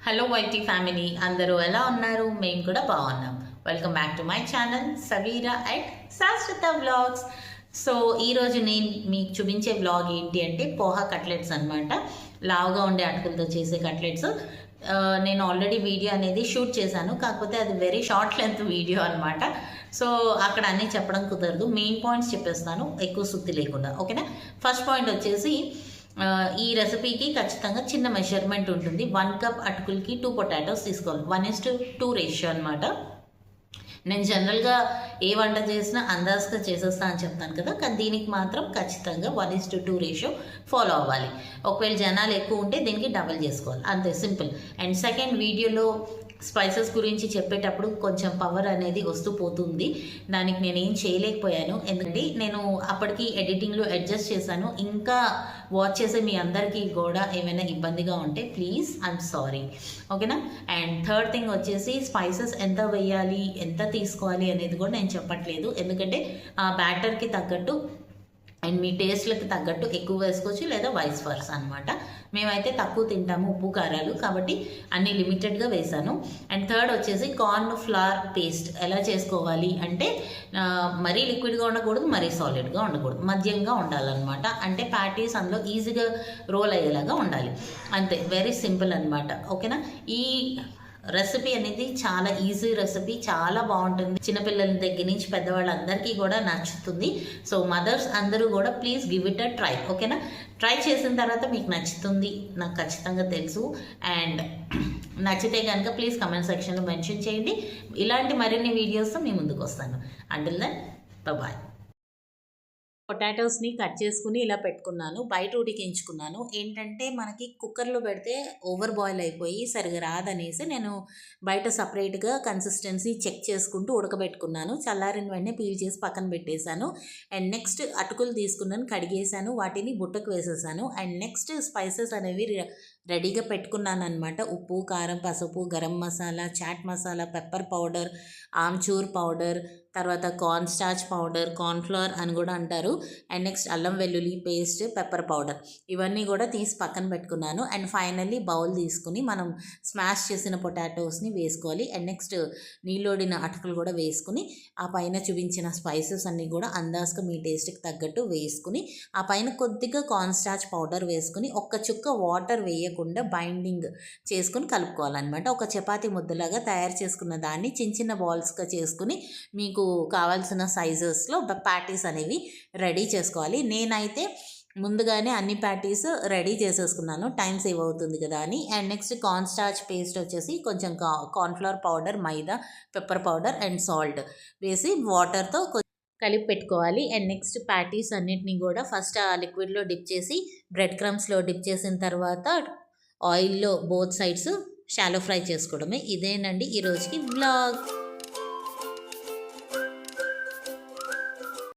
Hello YT family, అందరూ ఎలా ఉన్నారు? మేము కూడా బాగున్నాం. Welcome back to my channel Saveera at శాశ్వత వ్లాగ్స్. సో ఈరోజు నేను మీకు చూపించే వ్లాగ్ ఏంటి అంటే పోహా కట్లెట్స్ అనమాట. లావుగా ఉండే అటుకులతో చేసే కట్లెట్స్. నేను ఆల్రెడీ వీడియో అనేది షూట్ చేశాను, కాకపోతే అది వెరీ షార్ట్ లెంత్ వీడియో అనమాట. సో అక్కడ అన్నీ చెప్పడం కుదరదు. మెయిన్ పాయింట్స్ చెప్పేస్తాను ఎక్కువ సుత్తి లేకుండా, ఓకేనా? ఫస్ట్ పాయింట్ వచ్చేసి, ఈ రెసిపీకి ఖచ్చితంగా చిన్న మెజర్మెంట్ ఉంటుంది. 1 కప్ అటుకులకి 2 పొటాటోస్ తీసుకోవాలి. 1:2 రేషియో అనమాట. నేను జనరల్గా ఏ వంట చేసినా అందాజుగా చేసేస్తా అని చెప్తాను కదా, కానీ దీనికి మాత్రం ఖచ్చితంగా 1:2 రేషియో ఫాలో అవ్వాలి. ఒకవేళ జనాలు ఎక్కువ ఉంటే దీనికి డబల్ చేసుకోవాలి, అంతే, సింపుల్. అండ్ సెకండ్, వీడియోలో స్పైసెస్ గురించి చెప్పేటప్పుడు కొంచెం పవర్ అనేది వస్తూ పోతుంది. దానికి నేను ఏం చేయలేకపోయాను, ఎందుకంటే నేను అప్పటికి ఎడిటింగ్లో అడ్జస్ట్ చేశాను. ఇంకా వాచ్ చేసే మీ అందరికీ కూడా ఏమైనా ఇబ్బందిగా ఉంటే ప్లీజ్ ఐఎమ్ సారీ, ఓకేనా? అండ్ థర్డ్ థింగ్ వచ్చేసి, స్పైసెస్ ఎంత వేయాలి, ఎంత తీసుకోవాలి అనేది కూడా నేను చెప్పట్లేదు, ఎందుకంటే ఆ బ్యాటర్కి తగ్గట్టు అండ్ మీ టేస్ట్లకు తగ్గట్టు ఎక్కువ వేసుకోవచ్చు, లేదా వైస్ వర్సా అనమాట. మేమైతే తక్కువ తింటాము ఉప్పు కారాలు, కాబట్టి అన్ని లిమిటెడ్గా వేసాను. అండ్ థర్డ్ వచ్చేసి, కార్న్ ఫ్లవర్ పేస్ట్ ఎలా చేసుకోవాలి అంటే, మరీ లిక్విడ్గా ఉండకూడదు, మరీ సాలిడ్గా ఉండకూడదు, మధ్యంగా ఉండాలన్నమాట. అంటే ప్యాటీస్ అందులో ఈజీగా రోల్ అయ్యేలాగా ఉండాలి, అంతే. వెరీ సింపుల్ అనమాట, ఓకేనా? ఈ రెసిపీ అనేది చాలా ఈజీ రెసిపీ, చాలా బాగుంటుంది. చిన్నపిల్లల దగ్గర నుంచి పెద్దవాళ్ళందరికీ కూడా నచ్చుతుంది. సో మదర్స్ అందరూ కూడా please give it a try, ఓకేనా? ట్రై చేసిన తర్వాత మీకు నచ్చుతుంది, నాకు ఖచ్చితంగా తెలుసు. అండ్ నచ్చితే కనుక ప్లీజ్ కమెంట్ సెక్షన్లో మెన్షన్ చేయండి. ఇలాంటి మరిన్ని వీడియోస్తో మీ ముందుకు వస్తాను. Until then bye. పొటాటోస్ని కట్ చేసుకుని ఇలా పెట్టుకున్నాను, బయట ఉడికించుకున్నాను. ఏంటంటే మనకి కుక్కర్లో పెడితే ఓవర్ బాయిల్ అయిపోయి సరిగా రాదనేసి నేను బయట సపరేట్గా కన్సిస్టెన్సీ చెక్ చేసుకుంటూ ఉడకబెట్టుకున్నాను. చల్లారిన వెంటనే పీల్ చేసి పక్కన పెట్టేశాను. అండ్ నెక్స్ట్ అటుకులు తీసుకున్నాను, కడిగేశాను, వాటిని బుట్టకు వేసేసాను. అండ్ నెక్స్ట్ స్పైసెస్ అనేవి రెడీగా పెట్టుకున్నాను అనమాట. ఉప్పు, కారం, పసుపు, garam masala, chaat masala, pepper powder, amchur powder, తర్వాత కార్న్ స్టార్చ్ పౌడర్, కార్న్ఫ్లవర్ అని కూడా అంటారు. అండ్ నెక్స్ట్ అల్లం వెల్లుల్లి పేస్ట్, పెప్పర్ పౌడర్, ఇవన్నీ కూడా తీసి పక్కన పెట్టుకున్నాను. అండ్ ఫైనల్లీ బౌల్ తీసుకుని మనం స్మాష్ చేసిన పొటాటోస్ని వేసుకోవాలి. అండ్ నెక్స్ట్ నీళ్ళోడిన అటుకులు కూడా వేసుకుని, ఆ పైన చూపించిన స్పైసెస్ అన్నీ కూడా అందాజుగా మీ టేస్ట్కి తగ్గట్టు వేసుకుని, ఆ పైన కొద్దిగా కార్న్ స్టార్చ్ పౌడర్ వేసుకుని, ఒక్క చుక్క వాటర్ వేయకుండా బైండింగ్ చేసుకుని కలుపుకోవాలన్నమాట. ఒక చపాతీ ముద్దలాగా తయారు చేసుకున్న దాన్ని చిన్న చిన్న బాల్స్గా చేసుకుని మీకు కావాల్సిన సైజెస్లో ప్యాటీస్ అనేవి రెడీ చేసుకోవాలి. నేనైతే ముందుగానే అన్ని ప్యాటీస్ రెడీ చేసేసుకున్నాను, టైం సేవ్ అవుతుంది కదా అని. And next corn starch paste వచ్చేసి కొంచెం cornflour powder, maida, pepper powder and salt వేసి వాటర్తో కలిపి పెట్టుకోవాలి. అండ్ నెక్స్ట్ ప్యాటీస్ అన్నిటినీ కూడా ఫస్ట్ ఆ లిక్విడ్లో డిప్ చేసి, బ్రెడ్ క్రమ్స్లో డిప్ చేసిన తర్వాత ఆయిల్లో బోత్ సైడ్స్ షాలో ఫ్రై చేసుకోవడమే. ఇదేనండి ఈరోజుకి వ్లాగ్.